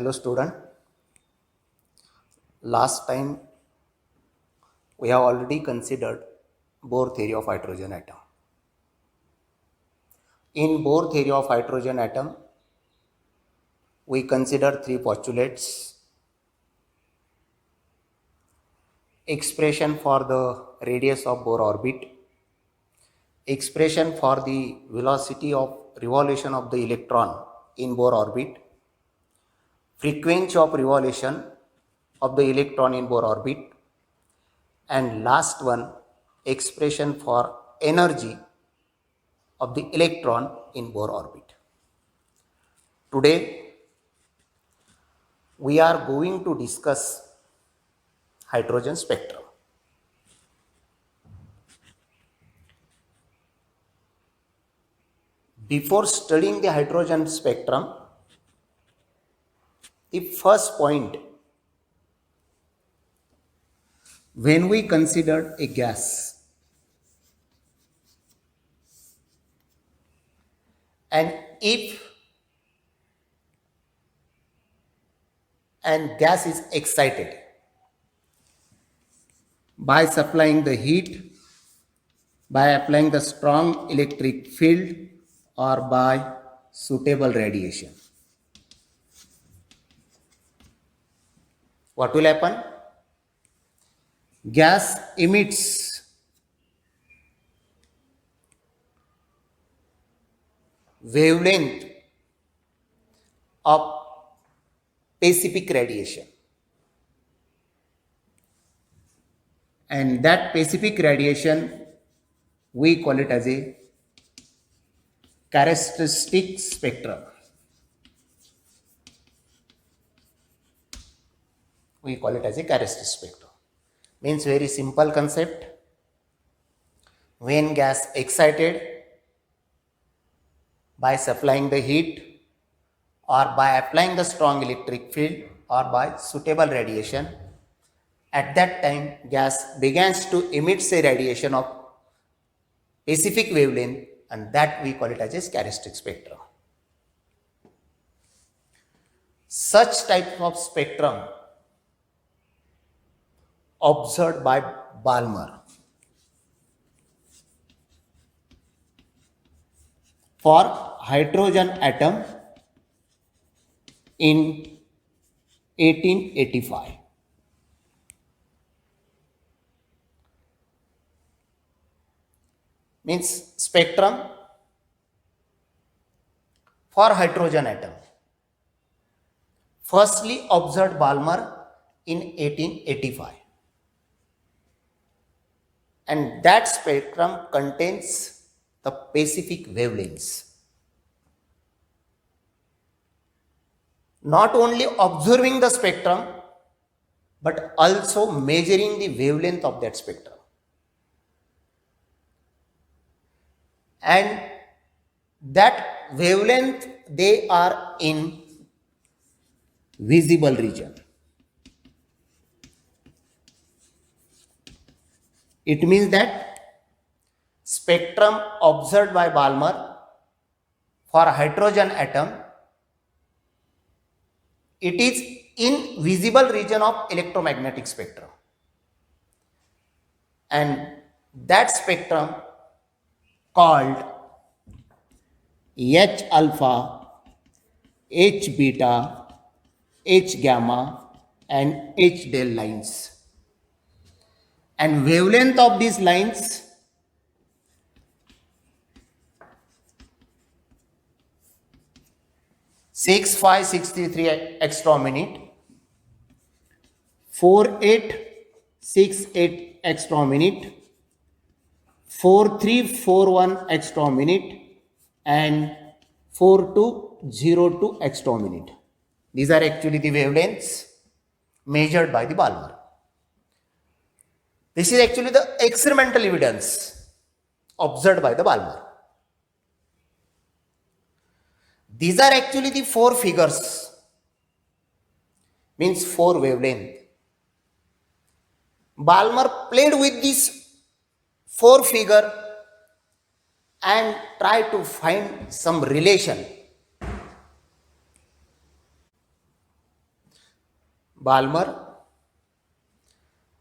Hello student, last time we have already considered Bohr theory of hydrogen atom. In Bohr theory of hydrogen atom, we consider three postulates: expression for the radius of Bohr orbit, expression for the velocity of revolution of the electron in Bohr orbit, frequency of revolution of the electron in Bohr orbit, and last one, expression for energy of the electron in Bohr orbit. Today we are going to discuss hydrogen spectrum. Before studying the hydrogen spectrum, the first point, when we considered a gas and if and gas is excited by supplying the heat, by applying the strong electric field, or by suitable radiation, what will happen? Gas emits wavelength of specific radiation, and that specific radiation we call it as a characteristic spectrum. We call it as a characteristic spectrum. Means very simple concept. When gas excited by supplying the heat or by applying the strong electric field or by suitable radiation, at that time gas begins to emit a radiation of specific wavelength, and that we call it as a characteristic spectrum. Such type of spectrum observed by Balmer for hydrogen atom in 1885. Means spectrum for hydrogen atom firstly observed Balmer in 1885, and that spectrum contains the specific wavelengths. Not only observing the spectrum but also measuring the wavelength of that spectrum, and that wavelength they are in visible region. It means that spectrum observed by Balmer for hydrogen atom, it is in visible region of electromagnetic spectrum, and that spectrum called H alpha, H beta, H gamma and H del lines, and wavelength of these lines six five 633 angstrom minute, 4868 angstrom minute, 4341 angstrom minute and 4202 angstrom minute. These are actually the wavelengths measured by the Balmer. This is actually the experimental evidence observed by the Balmer. These are actually the four figures, means four wavelength. Balmer played with this four figure and tried to find some relation Balmer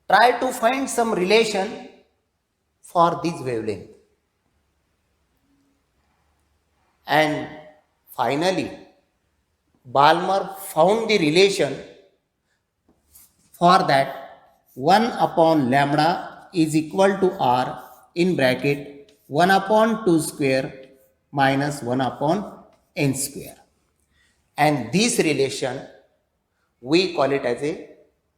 tried to find some relation for this wavelength, and finally Balmer found the relation for that 1 upon lambda is equal to r in bracket 1 upon 2 square minus 1 upon n square, and this relation we call it as a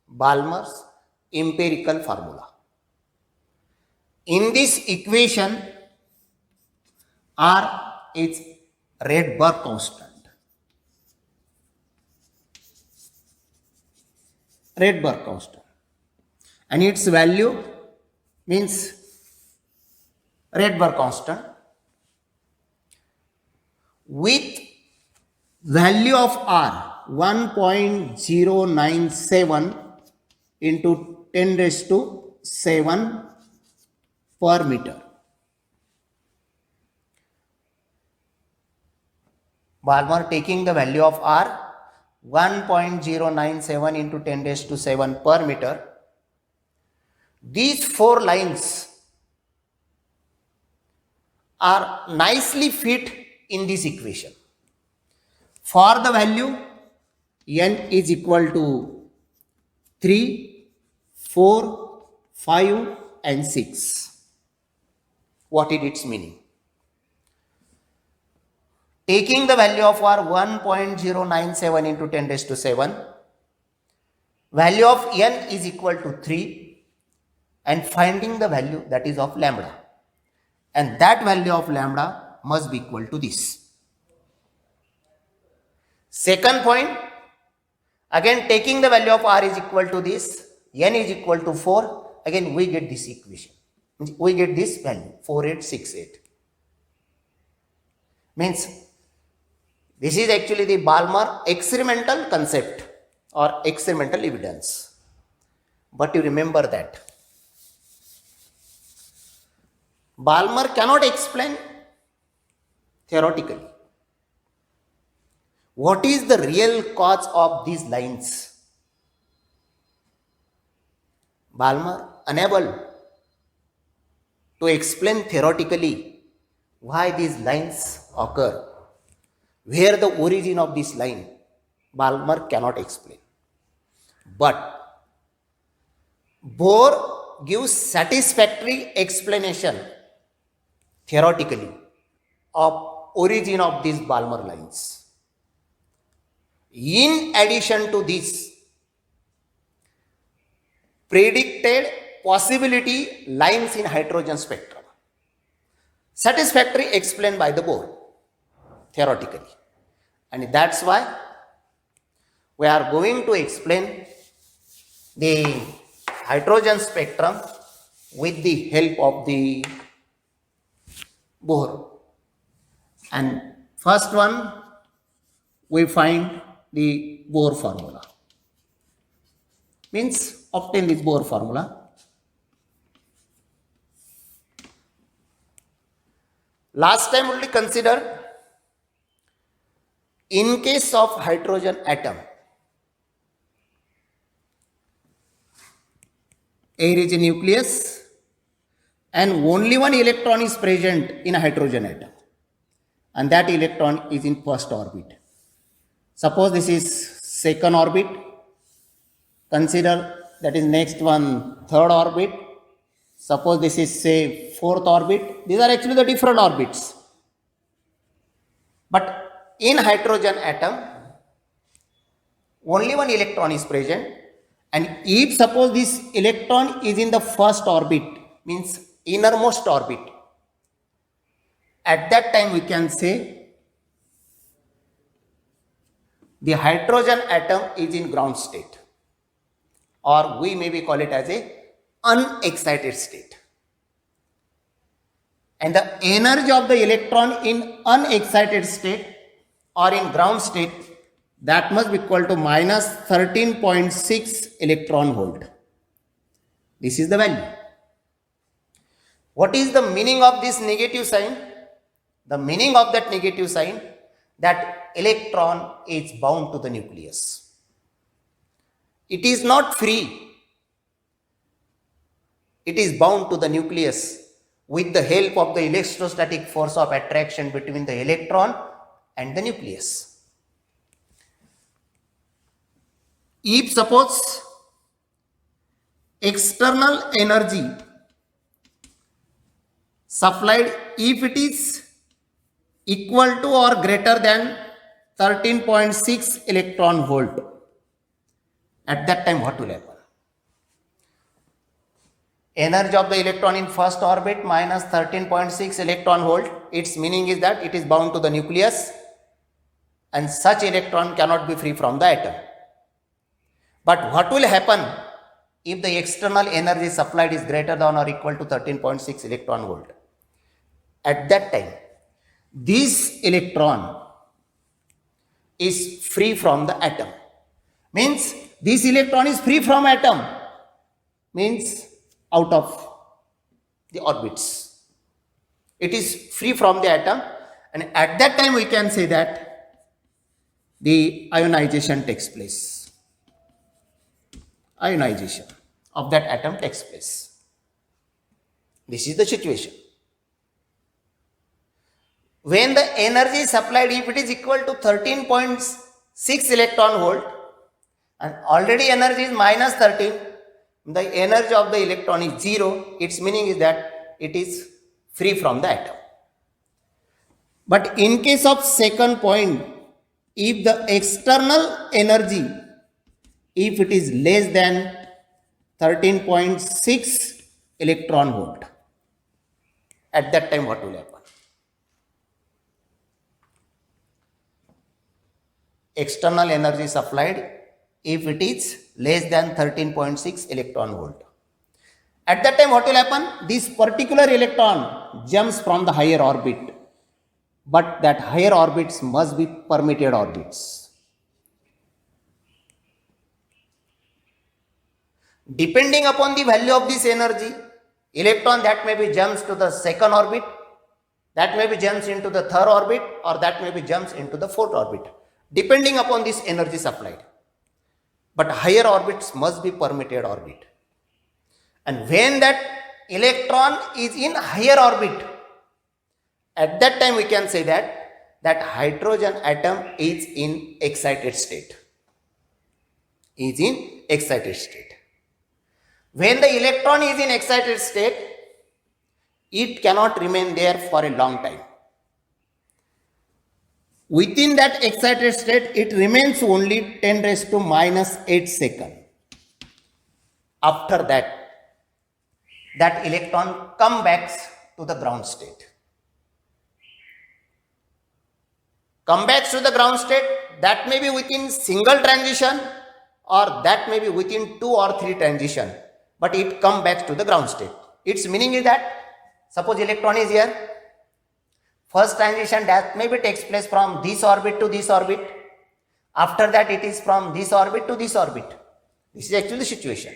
Balmer's empirical formula. In this equation, r is Rydberg constant. Rydberg constant, and its value means Rydberg constant with value of r 1.097 into 10 raised to 7 per meter. Balmer taking the value of r 1.097 into 10 raised to 7 per meter. These four lines are nicely fit in this equation. For the value n is equal to 3, 4, 5 and 6. What is its meaning? Taking the value of r 1.097 into 10 raised to 7, value of n is equal to 3, and finding the value that is of lambda, and that value of lambda must be equal to this. Second point, again taking the value of r is equal to this, n is equal to 4, again we get this equation, we get this value 4868. Means this is actually the Balmer experimental concept or experimental evidence. But you remember that Balmer cannot explain theoretically what is the real cause of these lines. Balmer unable to explain theoretically why these lines occur, where the origin of this line, Balmer cannot explain. But Bohr gives satisfactory explanation theoretically of origin of these Balmer lines. In addition to this, predicted possibility lines in hydrogen spectrum, satisfactory explained by the Bohr theoretically, and that's why we are going to explain the hydrogen spectrum with the help of the Bohr. And first one, we find the Bohr formula, means obtain this Bohr formula. Last time only consider, in case of hydrogen atom, air is a nucleus and only one electron is present in a hydrogen atom, and that electron is in first orbit. Suppose this is second orbit, consider that is next one third orbit, suppose this is say fourth orbit. These are actually the different orbits, but in hydrogen atom only one electron is present, and if suppose this electron is in the first orbit, means innermost orbit, at that time we can say the hydrogen atom is in ground state, or we maybe call it as a unexcited state, and the energy of the electron in unexcited state or in ground state, that must be equal to minus 13.6 electron volt. This is the value. What is the meaning of this negative sign? The meaning of that negative sign, that electron is bound to the nucleus. it is not free. It is bound to the nucleus with the help of the electrostatic force of attraction between the electron and the nucleus. If suppose external energy supplied, if it is equal to or greater than 13.6 electron volt, at that time what will happen? Energy of the electron in first orbit minus 13.6 electron volt, its meaning is that it is bound to the nucleus and such electron cannot be free from the atom. But what will happen if the external energy supplied is greater than or equal to 13.6 electron volt? At that time, this electron is free from the atom. Means this electron is free from atom. Means out of the orbits. It is free from the atom, and at that time we can say that the ionization takes place. Ionization of that atom takes place. This is the situation. When the energy supplied, if it is equal to 13.6 electron volt and already energy is minus 13, the energy of the electron is 0, its meaning is that it is free from the atom. But in case of second point, if the external energy, if it is less than 13.6 electron volt, at that time what will happen? External energy supplied, if it is less than 13.6 electron volt. At that time what will happen? This particular electron jumps from the higher orbit, but that higher orbits must be permitted orbits. Depending upon the value of this energy, electron that may be jumps to the second orbit, that may be jumps into the third orbit, or that may be jumps into the fourth orbit, depending upon this energy supplied. But higher orbits must be permitted orbit. And when that electron is in higher orbit, at that time we can say that hydrogen atom is in excited state. Is in excited state. When the electron is in excited state, it cannot remain there for a long time. Within that excited state, it remains only 10 raised to minus 8 seconds. After that, that electron comes back to the ground state. Come back to the ground state, that may be within single transition or that may be within 2 or 3 transition, but it comes back to the ground state. Its meaning is that, suppose electron is here, first transition that maybe takes place from this orbit to this orbit. After that it is from this orbit to this orbit. This is actually the situation.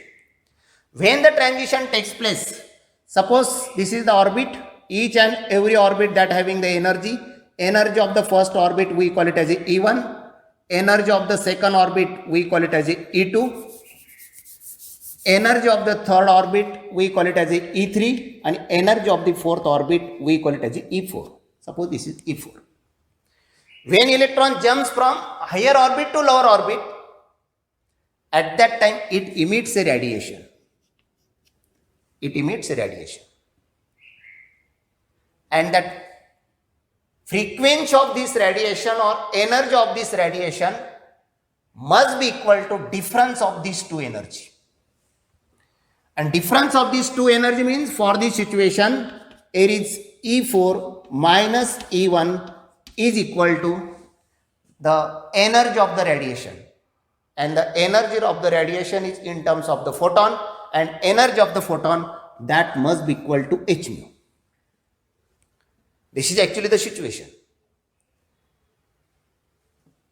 When the transition takes place, suppose this is the orbit, each and every orbit that having the energy of the first orbit we call it as E1, energy of the second orbit we call it as E2, energy of the third orbit we call it as E3, and energy of the fourth orbit we call it as E4. Suppose this is E4. When electron jumps from higher orbit to lower orbit, at that time it emits a radiation. It emits a radiation. And that frequency of this radiation or energy of this radiation must be equal to difference of these two energy. And difference of these two energy means for this situation, here is E4 minus E1 is equal to the energy of the radiation. And the energy of the radiation is in terms of the photon, and energy of the photon that must be equal to h mu. This is actually the situation.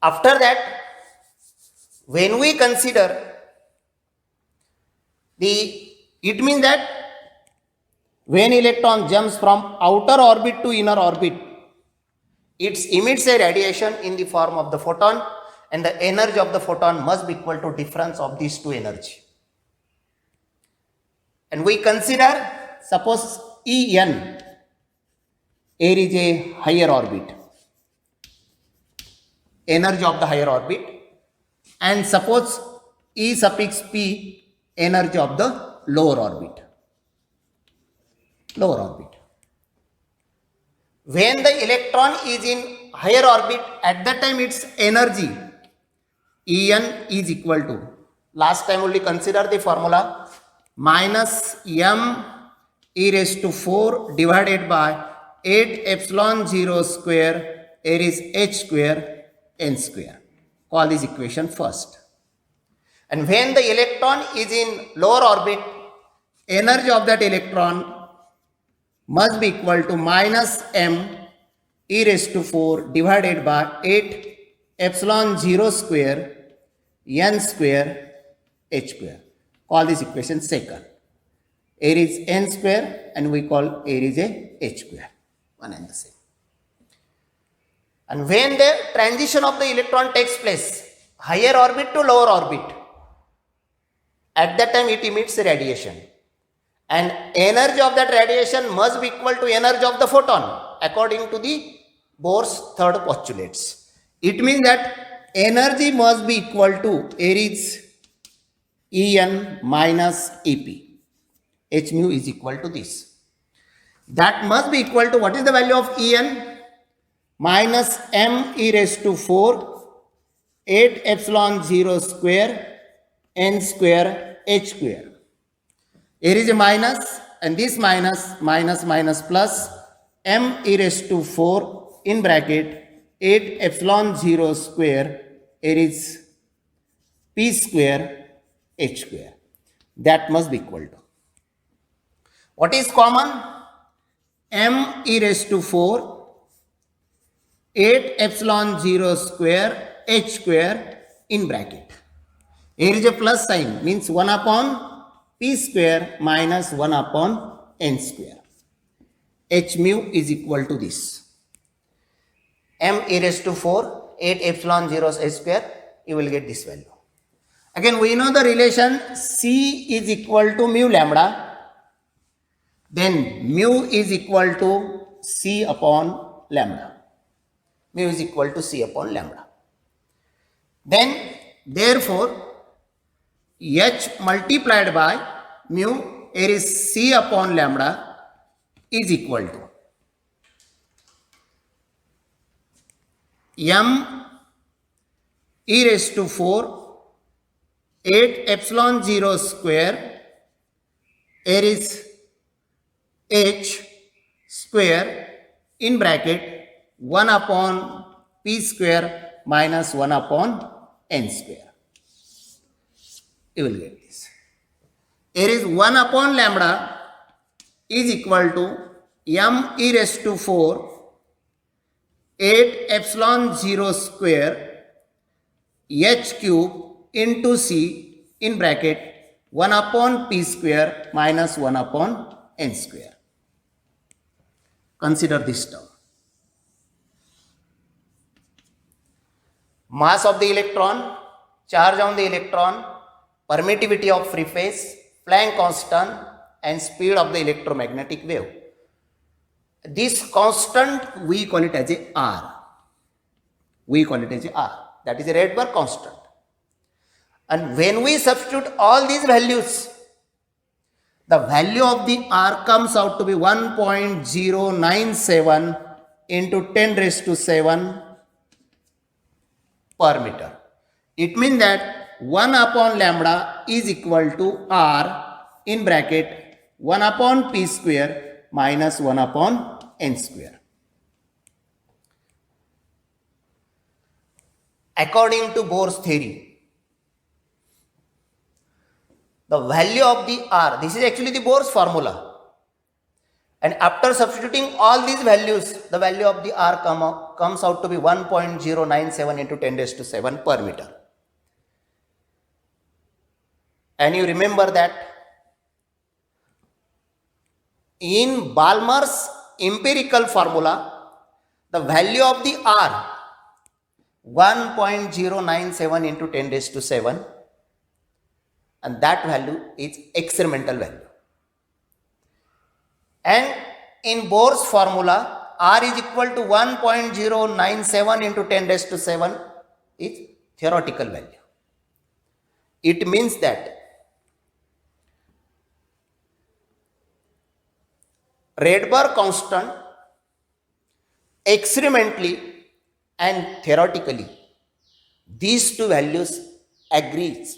After that, when we consider it means that when electron jumps from outer orbit to inner orbit, it emits a radiation in the form of the photon, and the energy of the photon must be equal to difference of these two energy. And we consider, suppose En, air is a higher orbit, energy of the higher orbit, and suppose E suffix P, energy of the lower orbit. When the electron is in higher orbit, at that time its energy En is equal to, last time only consider the formula, minus m e raised to 4 divided by 8 epsilon 0 square air is h square n square. Call this equation first. And when the electron is in lower orbit, energy of that electron must be equal to minus m e raised to 4 divided by 8 epsilon 0 square n square h square. Call this equation second. Air is n square and we call air is a h square. One and the same. And when the transition of the electron takes place, higher orbit to lower orbit, at that time it emits radiation. And energy of that radiation must be equal to energy of the photon according to the Bohr's third postulates. It means that energy must be equal to air is En minus Ep. H mu is equal to this. That must be equal to, what is the value of En? Minus m e raised to 4, 8 epsilon 0 square, n square, h square. Here is a minus, and this minus, minus plus, m e raised to 4 in bracket, 8 epsilon 0 square, here is p square, h square. That must be equal to. What is common? M e raised to 4, 8 epsilon 0 square, h square in bracket. Here is a plus sign, means 1 upon p square minus 1 upon n square. H mu is equal to this. M e raised to 4, 8 epsilon 0 h square, you will get this value. Again, we know the relation C is equal to mu lambda. Then mu is equal to C upon lambda. Mu is equal to C upon lambda. Then, therefore, H multiplied by mu, here is C upon lambda, is equal to m e raised to 4, 8 epsilon 0 square, here is h square in bracket 1 upon p square minus 1 upon n square. You will get this. Here is 1 upon lambda is equal to m e raised to 4, 8 epsilon 0 square h cube into c in bracket 1 upon p square minus 1 upon n square. Consider this term. Mass of the electron, charge on the electron, permittivity of free phase, Planck constant, and speed of the electromagnetic wave. This constant we call it as a R. We call it as a R. That is a Rydberg constant. And when we substitute all these values, the value of the R comes out to be 1.097 into 10 raised to 7 per meter. It means that 1 upon lambda is equal to R in bracket 1 upon p square minus 1 upon n square. According to Bohr's theory, the value of the R, this is actually the Bohr's formula. And after substituting all these values, the value of the R comes out to be 1.097 into 10 raised to 7 per meter. And you remember that in Balmer's empirical formula, the value of the R 1.097 into 10 raised to 7, and that value is experimental value. And in Bohr's formula, R is equal to 1.097 into 10 raised to 7 is theoretical value. It means that Rydberg constant experimentally and theoretically, these two values agrees,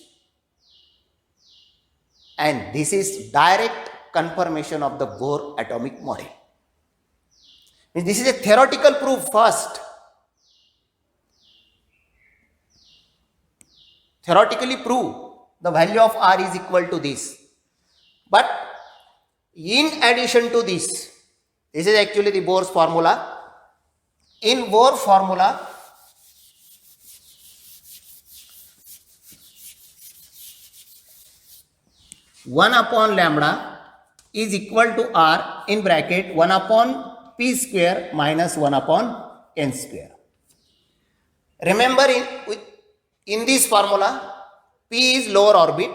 and this is direct confirmation of the Bohr atomic model. This is a theoretical proof first. Theoretically prove the value of R is equal to this. But in addition to this is actually the Bohr's formula. In Bohr formula, one upon lambda is equal to R in bracket 1 upon P square minus 1 upon N square. Remember in this formula, P is lower orbit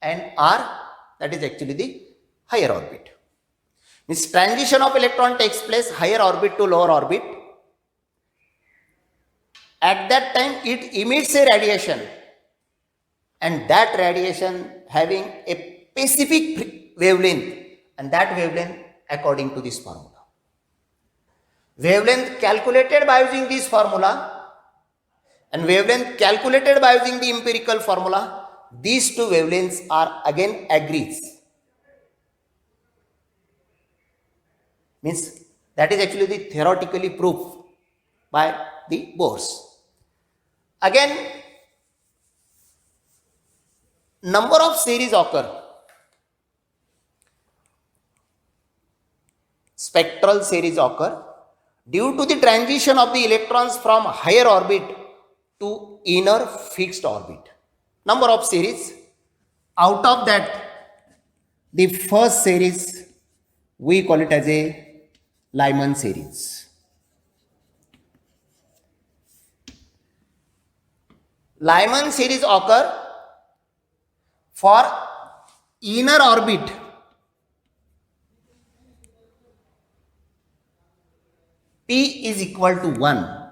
and R, that is actually the higher orbit. Means transition of electron takes place higher orbit to lower orbit. At that time it emits a radiation, and that radiation having a specific wavelength, and that wavelength according to this formula. Wavelength calculated by using this formula and wavelength calculated by using the empirical formula, these two wavelengths are again agrees. Means that is actually the theoretically proof by the Bohr's. Again, number of series occur. Spectral series occur due to the transition of the electrons from higher orbit to inner fixed orbit. Number of series. Out of that, the first series we call it as a Lyman series. Lyman series occur for inner orbit P is equal to 1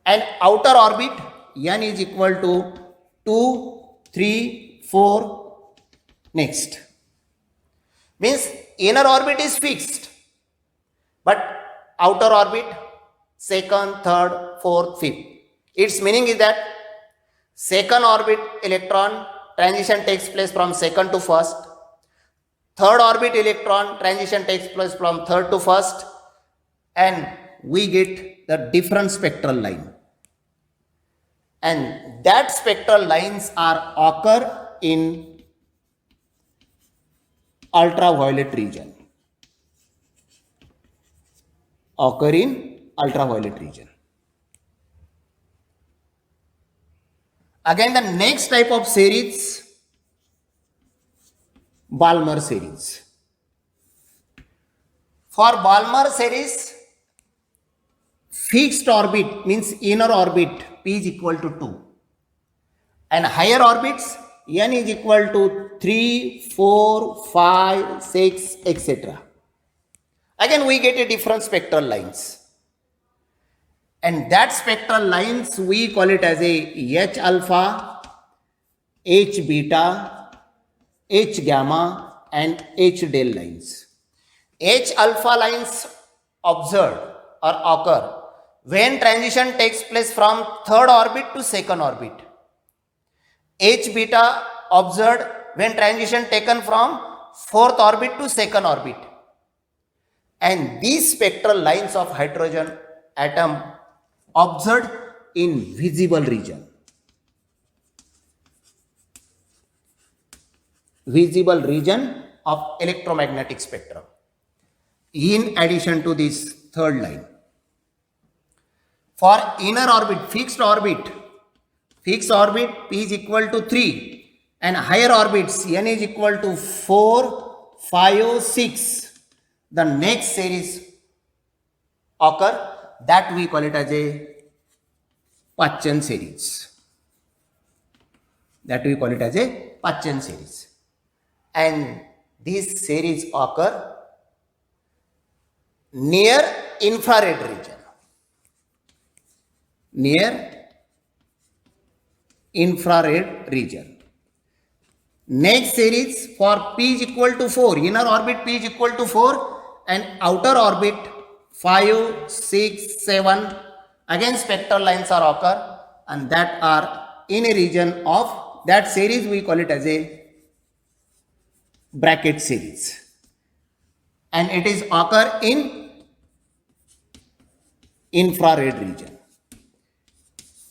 and outer orbit N is equal to 2, 3, 4 next. Means inner orbit is fixed, but outer orbit second, third, fourth, fifth. Its meaning is that second orbit electron transition takes place from second to first. Third orbit electron transition takes place from third to first, and we get the different spectral line. And that spectral lines are occur in ultraviolet region. Occur in ultraviolet region. Again, the next type of series, Balmer series. For Balmer series, fixed orbit means inner orbit P is equal to 2 and higher orbits N is equal to 3, 4, 5, 6, etc. Again, we get a different spectral lines. And that spectral lines we call it as a H alpha, H beta, H gamma and H del lines. H alpha lines observed or occur when transition takes place from third orbit to second orbit. H beta observed when transition taken from fourth orbit to second orbit. And these spectral lines of hydrogen atom observed in visible region. Visible region of electromagnetic spectrum. In addition to this third line. For inner orbit, fixed orbit P is equal to 3 and higher orbits N is equal to 4, 5, 6. The next series occur, that we call it as a Paschen series. That we call it as a Paschen series. And these series occur near infrared region. Near infrared region. Next series for p is equal to 4, inner orbit p is equal to 4 and outer orbit 5, 6, 7, again spectral lines are occur and that are in a region of that series we call it as a bracket series and it is occur in infrared region.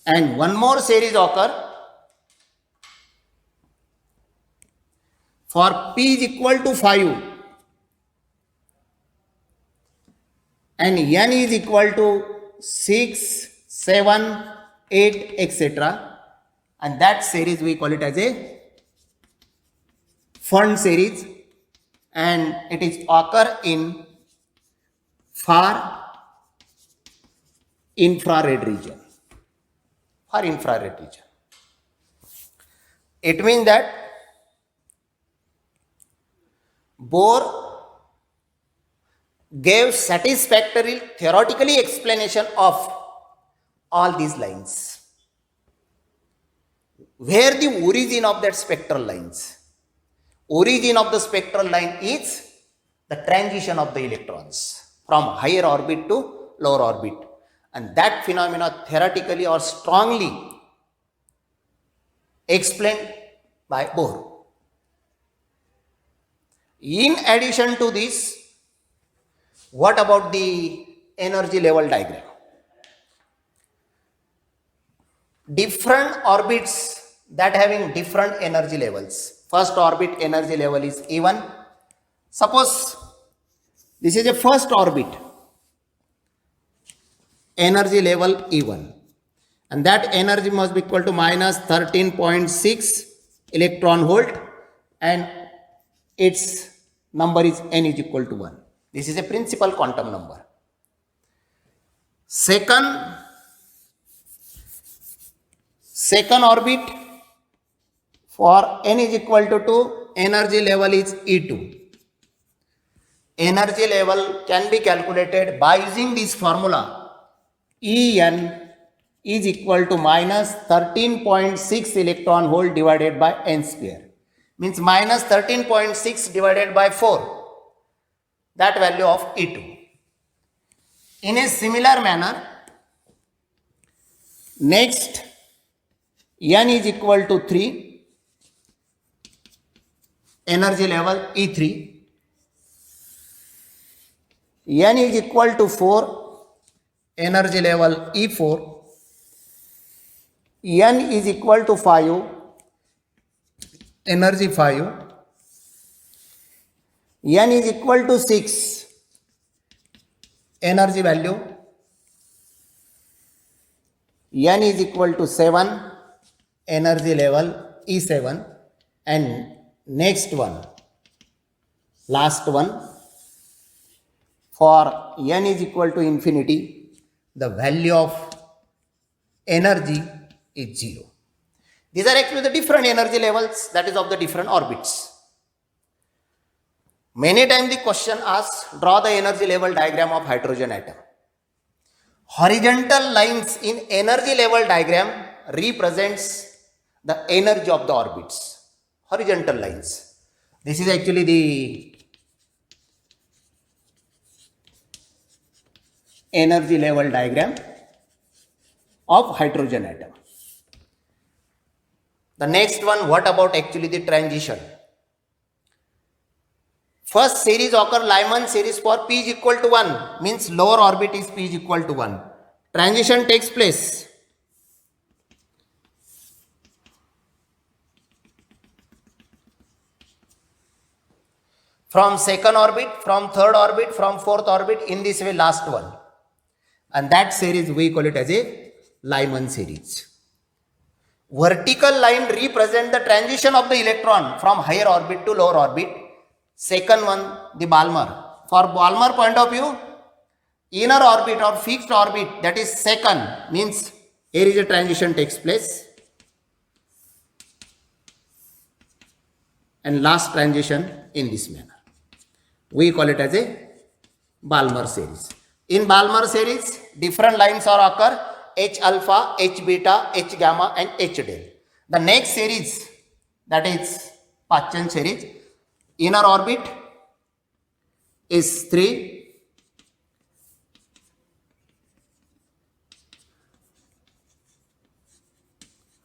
And one more series occur for p is equal to 5 and n is equal to 6, 7, 8, etc. And that series we call it as a Pfund series and it is occur in far infrared region. Far infrared region. It means that Bohr gave satisfactory theoretically explanation of all these lines. Where the origin of that spectral lines? Origin of the spectral line is the transition of the electrons from higher orbit to lower orbit. And that phenomena theoretically or strongly explained by Bohr. In addition to this, what about the energy level diagram? Different orbits that having different energy levels. First orbit energy level is E1. Suppose this is a first orbit energy level E1 and that energy must be equal to minus 13.6 electron volt and its number is n is equal to 1. This is a principal quantum number. Second orbit for n is equal to 2, energy level is E2. Energy level can be calculated by using this formula. En is equal to minus 13.6 electron volt divided by n square. Means minus 13.6 divided by 4. That value of E2. In a similar manner, next n is equal to 3, energy level E3. N is equal to 4, energy level E4. N is equal to 5, energy 5. N is equal to 6, energy value. N is equal to 7, energy level E7. And next one, last one, for n is equal to infinity, the value of energy is 0. These are actually the different energy levels, that is of the different orbits. Many times the question asks, draw the energy level diagram of hydrogen atom. Horizontal lines in energy level diagram represents the energy of the orbits. Horizontal lines. This is actually the energy level diagram of hydrogen atom. The next one, what about actually the transition? First series occur Lyman series for p is equal to 1, means lower orbit is p is equal to 1. Transition takes place. From second orbit, from third orbit, from fourth orbit, in this way last one. And that series we call it as a Lyman series. Vertical line represent the transition of the electron from higher orbit to lower orbit. Second one, the Balmer. For Balmer point of view, inner orbit or fixed orbit, that is second, means Here is a transition takes place, and last transition in this manner. We call it as a Balmer series. In Balmer series, different lines are occur: H alpha, H beta, H gamma, and H del. The next series, that is Paschen series, inner orbit is 3,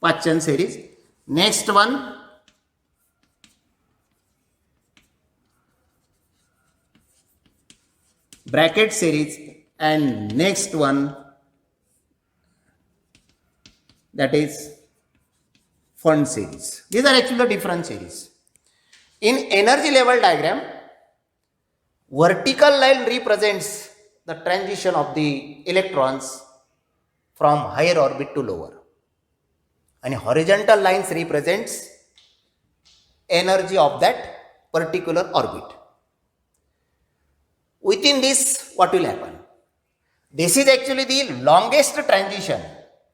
Paschen series. Next one, bracket series, and next one, that is Fund series. These are actually the different series. In energy level diagram, vertical line represents the transition of the electrons from higher orbit to lower, and horizontal lines represents energy of that particular orbit. Within this, what will happen? This is actually the longest transition,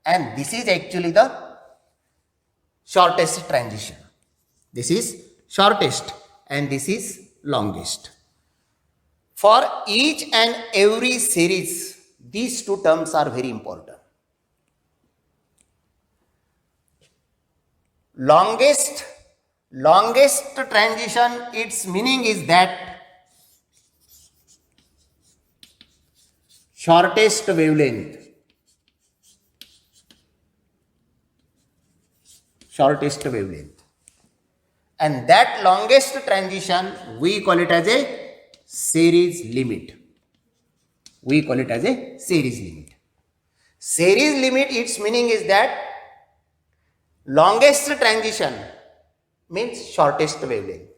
and this is actually the shortest transition. This is shortest and this is longest. For each and every series, these two terms are very important. Longest transition, its meaning is that shortest wavelength. And that longest transition, we call it as a series limit. Series limit, its meaning is that longest transition means shortest wavelength.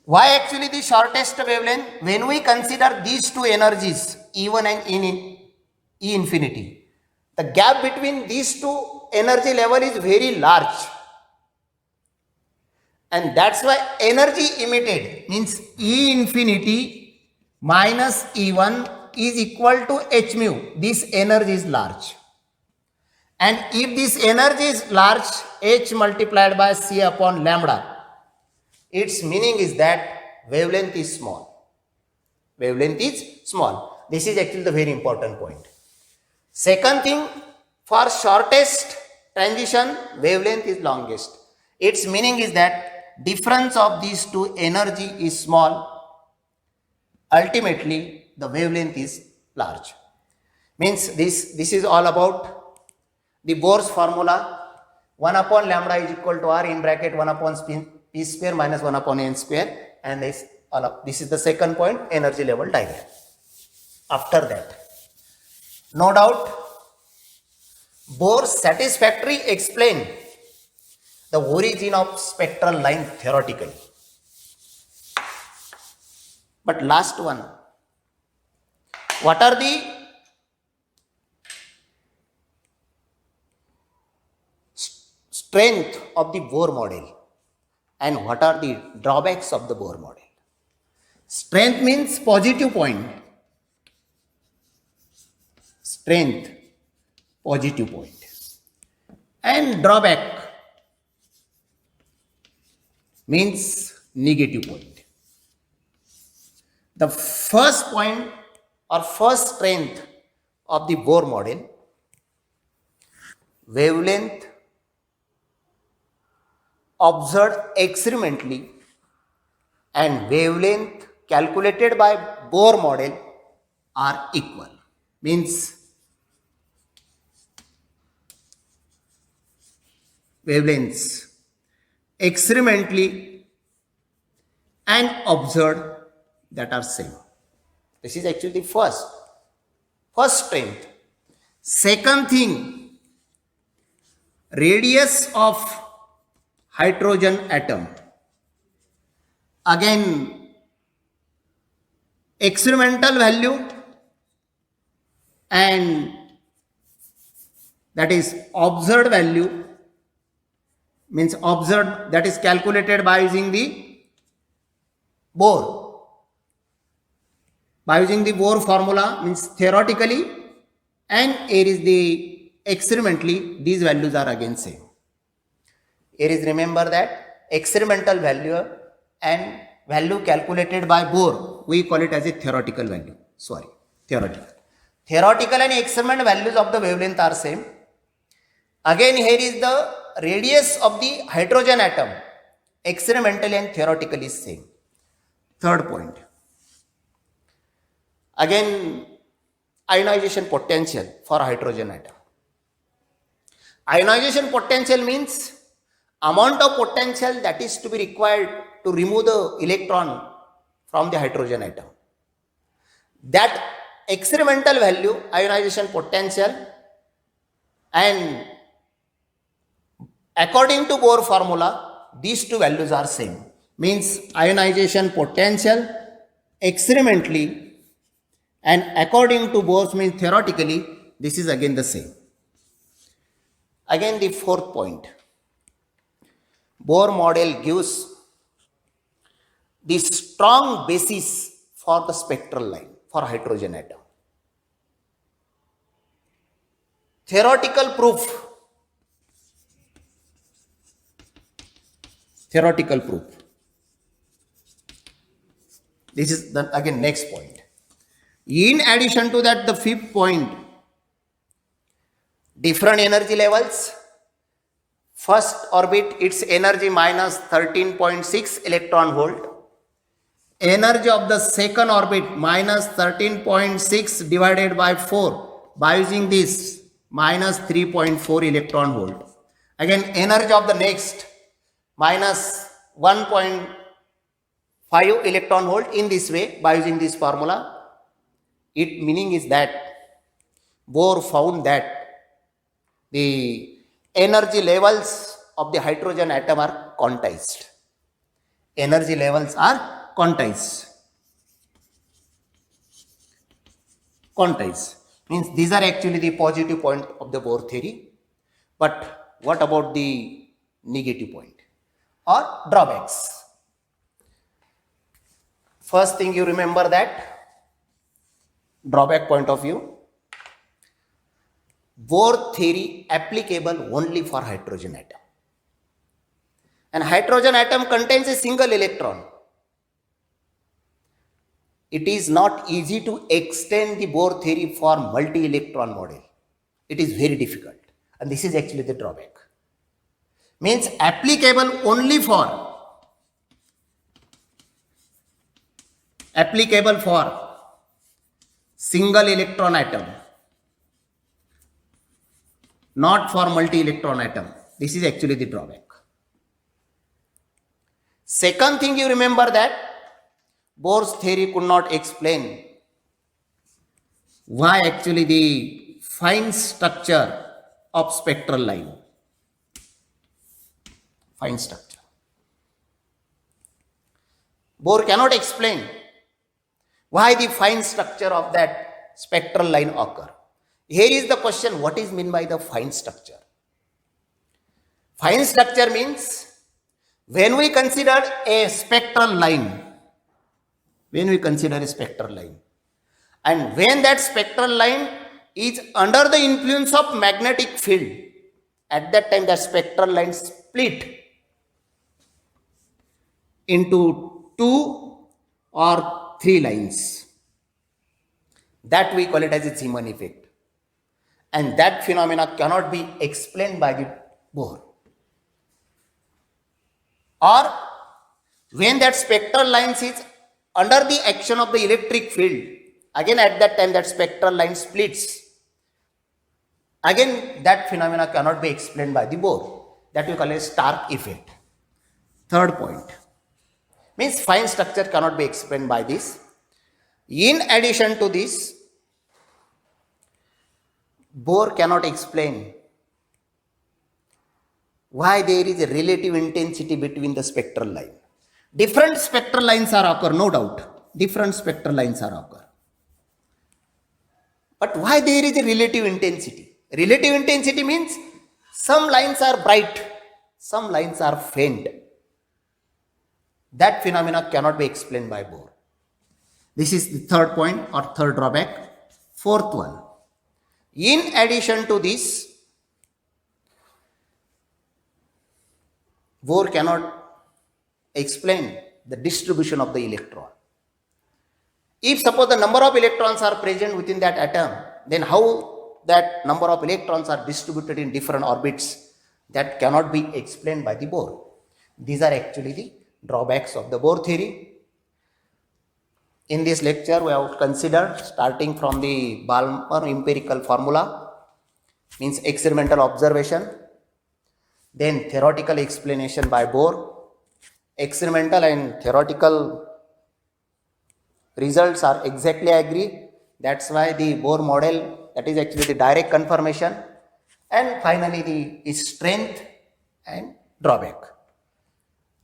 Why actually the shortest wavelength? When we consider these two energies, E1 and E infinity, the gap between these two energy level is very large, and that's why energy emitted means E infinity minus E1 is equal to h mu. This energy is large, and if this energy is large, h multiplied by c upon lambda, its meaning is that wavelength is small. This is actually the very important point. Second thing, for shortest transition, wavelength is longest. Its meaning is that difference of these two energy is small. Ultimately, the wavelength is large. Means this is all about the Bohr's formula. 1 upon lambda is equal to r in bracket 1 upon p square minus 1 upon n square, and this is the second point, energy level diagram. After that, no doubt, Bohr satisfactorily explained the origin of spectral line theoretically. But last one, what are the strength of the Bohr model and what are the drawbacks of the Bohr model? Strength means positive point. And drawback means negative point. The first point or first strength of the Bohr model, wavelength observed experimentally and wavelength calculated by Bohr model are equal. Means wavelengths experimentally and observed that are same. This is actually the first strength. Second thing, radius of hydrogen atom. Again, experimental value and that is observed value, means observed, that is calculated by using the Bohr. By using the Bohr formula, means theoretically, and here is the experimentally these values are again same. Here is, remember that experimental value and value calculated by Bohr, we call it as a theoretical value. Theoretical. Theoretical and experiment values of the wavelength are same. Again, here is the radius of the hydrogen atom. Experimental and theoretical is same. Third point. Again, ionization potential for hydrogen atom. Ionization potential means amount of potential that is to be required to remove the electron from the hydrogen atom. That experimental value, ionization potential, and according to Bohr formula, these two values are same. Means ionization potential experimentally and according to Bohr's means theoretically, this is again the same. Again, the fourth point. Bohr model gives the strong basis for the spectral line for hydrogen atom. Theoretical proof. This is the again next point. In addition to that, the fifth point, different energy levels. First orbit, its energy minus 13.6 electron volt. Energy of the second orbit minus 13.6 divided by 4 by using this minus 3.4 electron volt. Again, energy of the next minus 1.5 electron volt in this way by using this formula. It meaning is that Bohr found that the energy levels of the hydrogen atom are quantized. Energy levels are quantized. Quantized means these are actually the positive point of the Bohr theory. But what about the negative point or drawbacks? First thing, you remember that drawback point of view. Bohr theory applicable only for hydrogen atom. And hydrogen atom contains a single electron. It is not easy to extend the Bohr theory for multi-electron model. It is very difficult. And this is actually the drawback. Means applicable only for single electron atom, not for multi-electron atom. This is actually the drawback. Second thing, you remember that Bohr's theory could not explain why actually the fine structure of spectral line. Fine structure. Bohr cannot explain why the fine structure of that spectral line occur. Here is the question, what is meant by the fine structure? Fine structure means when we consider a spectral line, and when that spectral line is under the influence of magnetic field, at that time the spectral line split into 2 or 3 lines. That we call it as a Zeeman effect. And that phenomena cannot be explained by the Bohr. Or when that spectral line is under the action of the electric field, again at that time that spectral line splits. Again that phenomena cannot be explained by the Bohr. That we call a Stark effect. Third point. Means fine structure cannot be explained by this. In addition to this, Bohr cannot explain why there is a relative intensity between the spectral line. Different spectral lines are occur, no doubt. Different spectral lines are occur. But why there is a relative intensity? Relative intensity means some lines are bright, some lines are faint. That phenomena cannot be explained by Bohr. This is the third point or third drawback. Fourth one. In addition to this, Bohr cannot explain the distribution of the electron. If suppose the number of electrons are present within that atom, then how that number of electrons are distributed in different orbits, that cannot be explained by the Bohr. These are actually the drawbacks of the Bohr theory. In this lecture, we have considered starting from the Balmer empirical formula, means experimental observation, then theoretical explanation by Bohr. Experimental and theoretical results are exactly agree. That's why the Bohr model, that is actually the direct confirmation. And finally, the strength and drawback.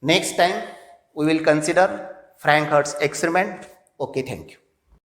Next time, we will consider Frank-Hertz experiment. Okay, thank you.